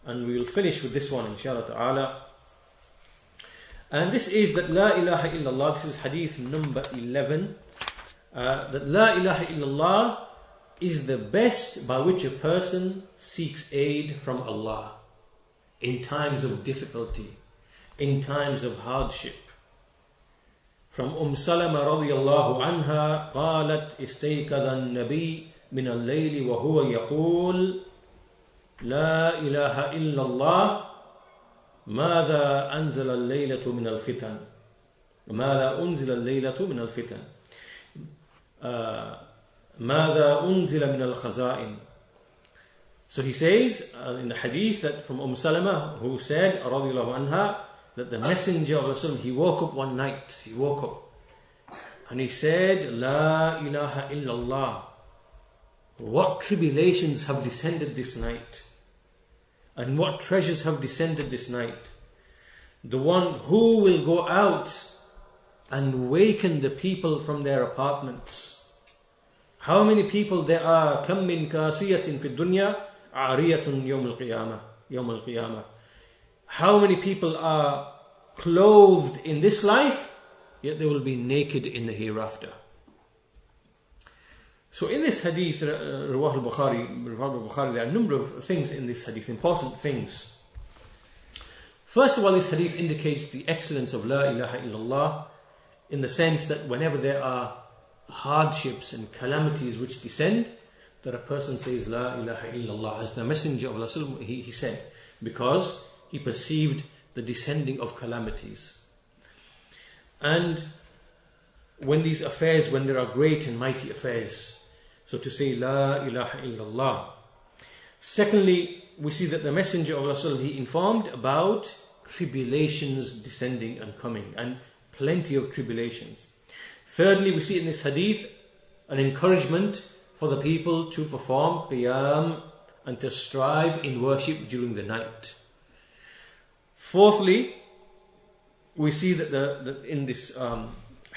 and we will finish with this one inshallah ta'ala. And this is that La ilaha illallah, this is hadith number 11, that La ilaha illallah is the best by which a person seeks aid from Allah in times of difficulty, in times of hardship. From Salama radiyallahu anha قالت استيقظ النبي من الليل وهو يقول لا إله إلا الله ماذا أنزل الليلة من الفتن ماذا أنزل الليلة من الفتن ماذا أنزل من الخزائن. So he says in the hadith that from Salama, who said radiyallahu anha, that the Messenger of Allah, he woke up one night, he woke up and he said, La ilaha illallah, what tribulations have descended this night, and what treasures have descended this night. The one who will go out and waken the people from their apartments. How many people there are? كم من كاسية في الدنيا عارية يوم القيامة. How many people are clothed in this life, yet they will be naked in the hereafter. So in this hadith, Rawah al-Bukhari, there are a number of things in this hadith, important things. First of all, this hadith indicates the excellence of La ilaha illallah, in the sense that whenever there are hardships and calamities which descend, that a person says La ilaha illallah, as the Messenger of Allah he said, because he perceived the descending of calamities. And when these affairs, when there are great and mighty affairs, so to say La ilaha illallah. Secondly, we see that the Messenger of Allah, he informed about tribulations descending and coming, and plenty of tribulations. Thirdly, we see in this hadith an encouragement for the people to perform qiyam and to strive in worship during the night. Fourthly, we see that in this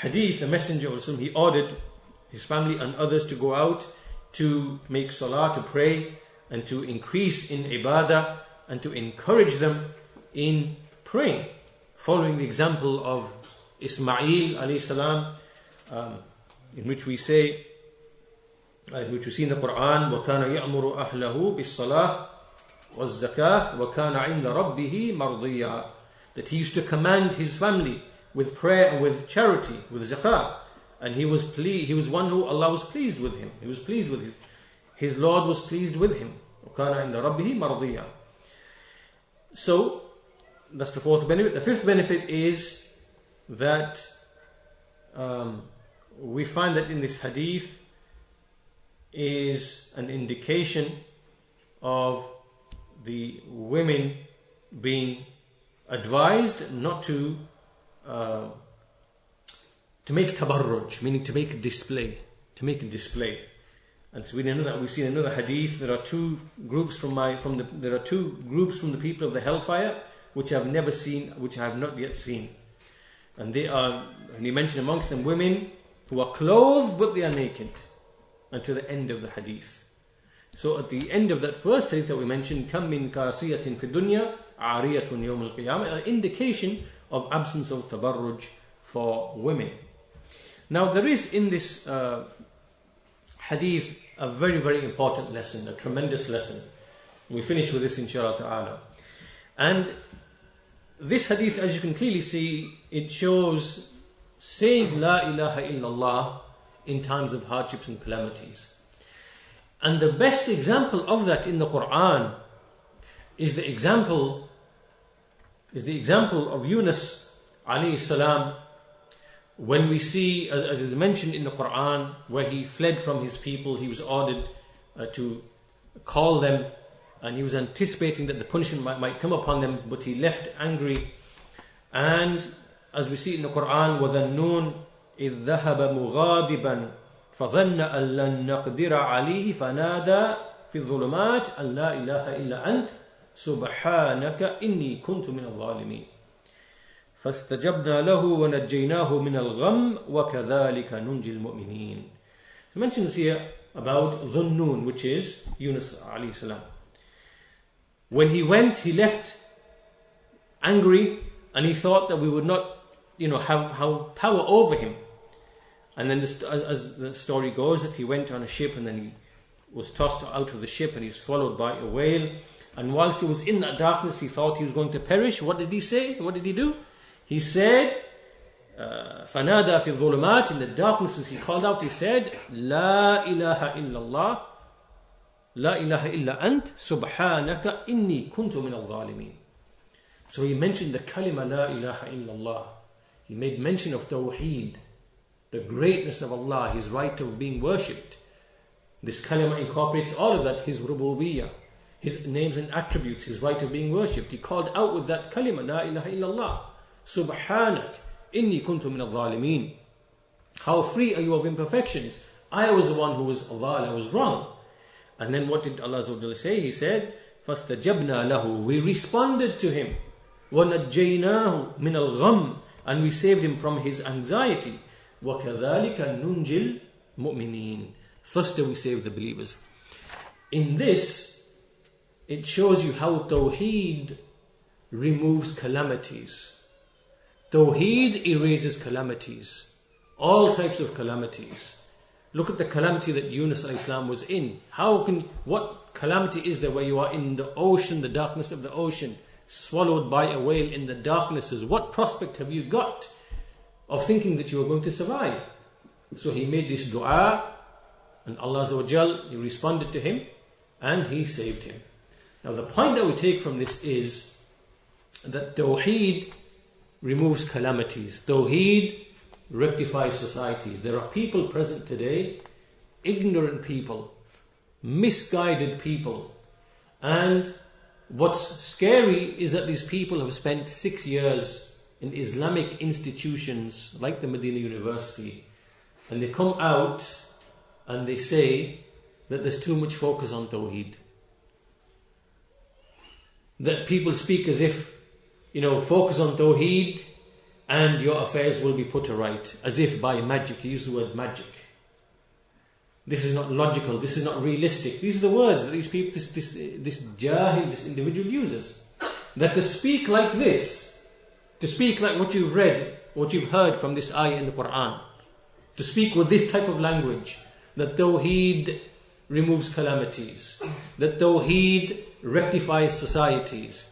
hadith, the Messenger of Allah, he ordered his family and others to go out to make salah, to pray, and to increase in ibadah, and to encourage them in praying, following the example of Ismail alayhi salam, in which we say, which we see in the Quran, وَكَانَ يَأْمُرُ أَهْلَهُ بِالصَّلَاةِ وَالزَّكَاةِ وَكَانَ عِنْدَ رَبِّهِ مَرْضِيًّا, that he used to command his family with prayer and with charity, with zakah, and he was one who Allah was pleased with him. He was pleased with his Lord was pleased with him. وَكَانَ عِنْدَ رَبِّهِ مَرْضِيًّا. So that's the fourth benefit. The fifth benefit is that we find that in this hadith is an indication of the women being advised not to make tabarruj, meaning to make a display, And so we see in another hadith, there are two groups from the people of the hellfire which I have never seen, which I have not yet seen, and they are, and he mentioned amongst them women who are clothed but they are naked, until the end of the hadith. So at the end of that first hadith that we mentioned, كَم مِّن كَاسِيَةٍ فِي الدُّنْيَا عَارِيَةٌ يَوْمَ الْقِيَامَةِ, an indication of absence of tabarruj for women. Now there is in this hadith a very, very important lesson, a tremendous lesson. We finish with this inshallah ta'ala. And this hadith, as you can clearly see, it shows saying La ilaha illallah in times of hardships and calamities. And the best example of that in the Quran is the example of Yunus alayhi salam, when we see, as is mentioned in the Quran, where he fled from his people. He was ordered to call them, and he was anticipating that the punishment might come upon them, but he left angry. And as we see in the Quran, وَذَنُّونَ إِذْ ذَهَبَ مُغَاضِبًا فَظَنَّ أَن لَّن نَّقْدِرَ عَلَيْهِ فَنَادَى فِي الظُّلُمَاتِ أَن لَّا إِلَهَ إِلَّا أَنْتَ سُبْحَانَكَ إِنِّي كُنتُ مِنَ الظَّالِمِينَ فَاسْتَجَبْنَا لَهُ وَنَجَّيْنَاهُ مِنَ الْغَمِّ وَكَذَلِكَ نُنْجِي الْمُؤْمِنِينَ. It mentions here about Dhunnun, which is Yunus alayhi salam. When he went, he left angry, and he thought that we would not, have power over him. And then, as the story goes, that he went on a ship, and then he was tossed out of the ship, and he was swallowed by a whale. And whilst he was in that darkness, he thought he was going to perish. What did he say? What did he do? He said, فَنَادَى فِي الظُّلُمَاتِ, in the darkness as he called out, he said, لَا إِلَهَ إِلَّا اللَّهِ لَا إِلَهَ إِلَّا أَنْتَ سُبْحَانَكَ إِنِّي كُنْتُ مِنَ الظَّالِمِينَ. So he mentioned the kalima La ilaha illallah. He made mention of Tawheed, the greatness of Allah, His right of being worshipped. This kalima incorporates all of that, His rububiyyah, His names and attributes, His right of being worshipped. He called out with that kalima La ilaha illallah. Subhanak, inni kuntu min al-zalimin. How free are you of imperfections? I was the one who was Allah, I was wrong. And then what did Allah say? He said, فَاسْتَجَبْنَا لَهُ, we responded to him. وَنَجَّيْنَاهُ مِنَ الْغَمِّ, and we saved him from his anxiety. وَكَذَلِكَ نُنْجِلْ مُؤْمِنِينَ. Thus do we save the believers. In this, it shows you how Tawheed removes calamities. Tawheed erases calamities. All types of calamities. Look at the calamity that Yunus al-Islam was in. What calamity is there where you are in the ocean, the darkness of the ocean, swallowed by a whale in the darknesses? What prospect have you got of thinking that you are going to survive? So he made this dua, and Allah Azza wa Jal, He responded to him, and He saved him. Now the point that we take from this is that Tawheed removes calamities. Tawheed rectifies societies. There are people present today, ignorant people, misguided people, and what's scary is that these people have spent 6 years in Islamic institutions like the Medina University, and they come out and they say that there's too much focus on Tawheed. That people speak as if, focus on Tawheed and your affairs will be put right, as if by magic. He used the word magic. This is not logical, this is not realistic. These are the words that these people, this jahil, this individual uses. That to speak like this, to speak like what you've read, what you've heard from this ayah in the Quran, to speak with this type of language, that Tawheed removes calamities, that Tawheed rectifies societies,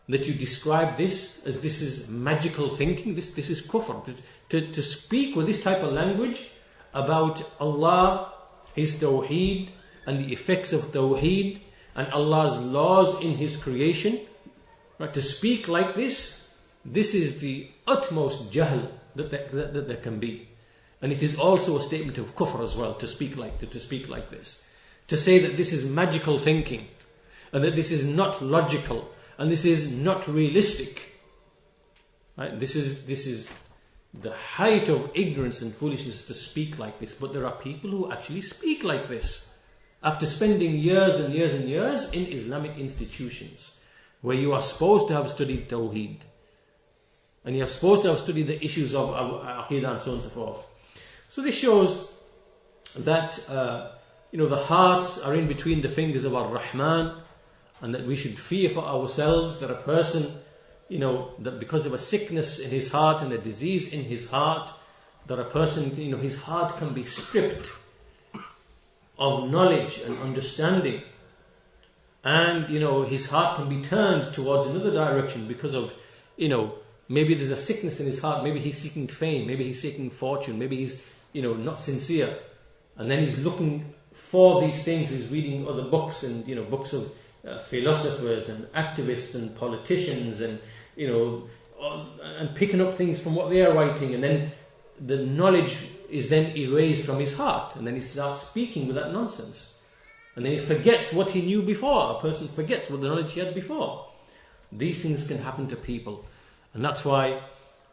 that you describe this as this is magical thinking, this is kufr. To speak with this type of language about Allah, His Tawheed, and the effects of Tawheed, and Allah's laws in His creation, right? To speak like this is the utmost jahl that there can be. And it is also a statement of kufr as well, to speak like this. To say that this is magical thinking, and that this is not logical, and this is not realistic. Right? This is the height of ignorance and foolishness to speak like this. But there are people who actually speak like this after spending years and years and years in Islamic institutions where you are supposed to have studied Tawheed, and you are supposed to have studied the issues of Aqidah and so on and so forth. So this shows that the hearts are in between the fingers of Ar-Rahman, and that we should fear for ourselves that a person, that because of a sickness in his heart and a disease in his heart, that a person, his heart can be stripped of knowledge and understanding, and his heart can be turned towards another direction because of, maybe there's a sickness in his heart, maybe he's seeking fame, maybe he's seeking fortune, maybe he's not sincere, and then he's looking for these things, he's reading other books and books of philosophers and activists and politicians, and and picking up things from what they are writing, and then the knowledge is then erased from his heart, and then he starts speaking with that nonsense, and then he forgets what he knew before. A person forgets what the knowledge he had before. These things can happen to people, and that's why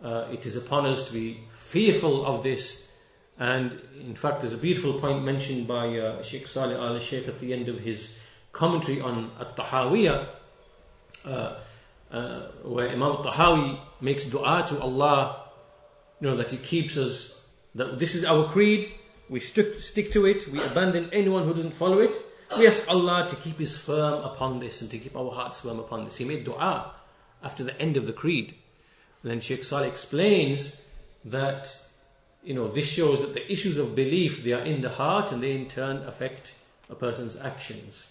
it is upon us to be fearful of this. And in fact, there's a beautiful point mentioned by Sheikh Salih al-Sheikh at the end of his commentary on At-Tahawiyah, where Imam At-Tahawi makes dua to Allah, that He keeps us, that this is our creed, we stick to it, we abandon anyone who doesn't follow it, We ask Allah to keep us firm upon this and to keep our hearts firm upon this. He made dua after the end of the creed. And then Shaykh Salih explains that, this shows that the issues of belief, they are in the heart and they in turn affect a person's actions.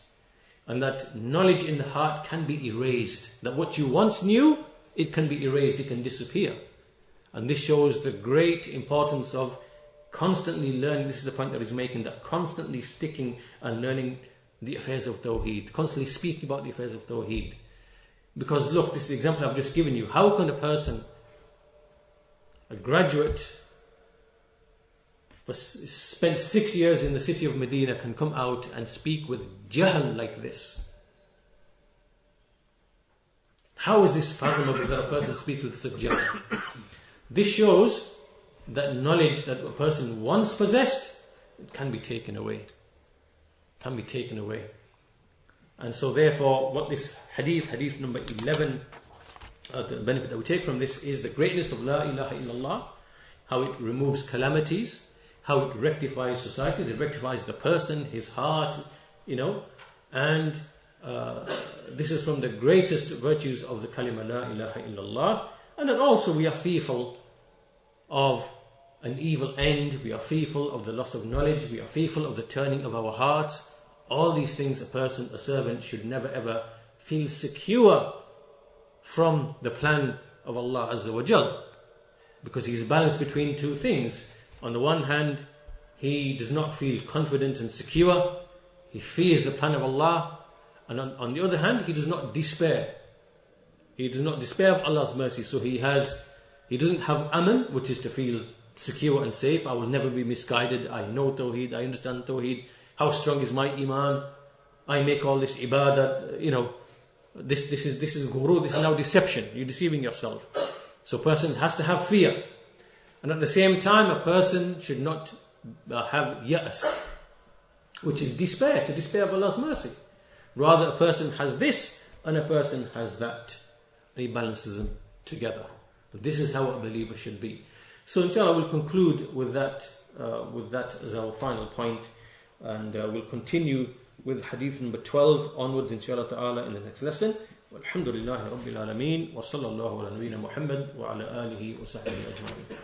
And that knowledge in the heart can be erased. That what you once knew, it can be erased, it can disappear. And this shows the great importance of constantly learning. This is the point that he's making, that constantly sticking and learning the affairs of Tawheed, constantly speaking about the affairs of Tawheed. Because look, this is the example I've just given you. How can a person, a graduate, spent 6 years in the city of Medina, can come out and speak with jahl like this? How is this fathomable that a person speaks with such jahl? This shows that knowledge that a person once possessed, it can be taken away. Can be taken away. And so therefore, what this hadith number 11, the benefit that we take from this is the greatness of La ilaha illallah, how it removes calamities, how it rectifies societies, it rectifies the person, his heart, and this is from the greatest virtues of the Kalima La ilaha illallah. And then also we are fearful of an evil end, we are fearful of the loss of knowledge, we are fearful of the turning of our hearts. All these things a servant should never ever feel secure from the plan of Allah Azza wa Jal, because he is balanced between two things. On the one hand, he does not feel confident and secure, he fears the plan of Allah, and on the other hand, he does not despair. He does not despair of Allah's mercy, so he doesn't have aman, which is to feel secure and safe. I will never be misguided. I know Tawheed. I understand Tawheed. How strong is my iman? I make all this ibadah. This is guru. This is now deception. You're deceiving yourself. So a person has to have fear, and at the same time, a person should not have ya'as, which is despair, to despair of Allah's mercy. Rather, a person has this and a person has that, and he balances them together. But this is how a believer should be. So inshallah we'll conclude with that as our final point, and we'll continue with hadith number 12 onwards inshallah ta'ala in the next lesson. Walhamdulillahi Rabbil Alameen wa sallallahu ala nabiyyina Muhammad wa ala alihi wa sahbihi ajma'in.